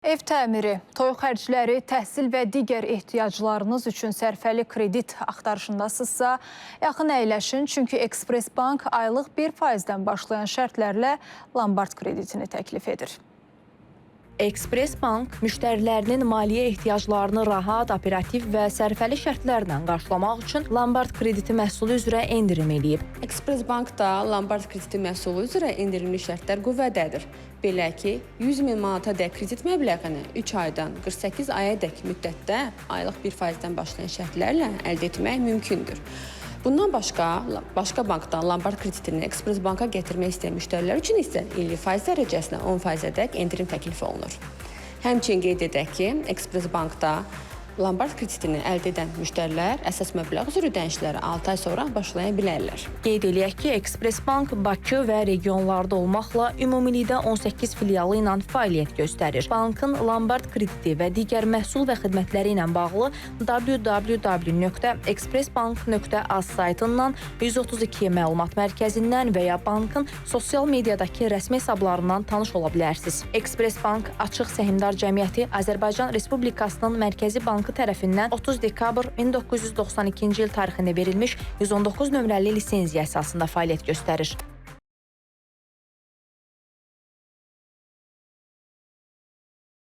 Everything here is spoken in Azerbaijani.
Ev təmiri, toy xərcləri, təhsil və digər ehtiyaclarınız üçün sərfəli kredit axtarışındasınızsa, yaxın əyləşin, çünki Express Bank aylıq 1%-dən başlayan şərtlərlə Lombard kreditini təklif edir. Express Bank müştərilərinin maliyyə ehtiyaclarını rahat, operativ və sərfəli şərtlərlə qarşılamaq üçün Lombard krediti məhsulu üzrə endirim eləyib. Express Bankda Lombard krediti məhsulu üzrə endirimli şərtlər qüvvədədir. Belə ki, 100 min manata dək kredit məbləğini 3 aydan 48 aya dək müddətdə aylıq 1%-dən başlayan şərtlərlə əldə etmək mümkündür. Bundan başqa bankdan Lombard kreditini Express Banka gətirmək istəyən müştərilər üçün isə illik faiz dərəcəsinə 10%-ə dək endirim təklif olunur. Həmçinin qeyd edək ki, Express Bankda Lombard kreditini əldə edən müştərilər əsas məbləğ üzrə ödənişləri 6 ay sonra başlaya bilərlər. Qeyd eləyək ki, Express Bank Bakı və regionlarda olmaqla ümumilikdə 18 filialı ilə fəaliyyət göstərir. Bankın Lombard krediti və digər məhsul və xidmətləri ilə bağlı www.expressbank.az saytından, 132 məlumat mərkəzindən və ya bankın sosial mediadakı rəsmi hesablarından tanış ola bilərsiniz. Express Bank Açıq Səhmdar Cəmiyyəti Azərbaycan Respublikasının Mərkəzi Bankı tərəfindən 30 dekabr 1992-ci il tarixində verilmiş 119 nömrəli lisenziya əsasında fəaliyyət göstərir.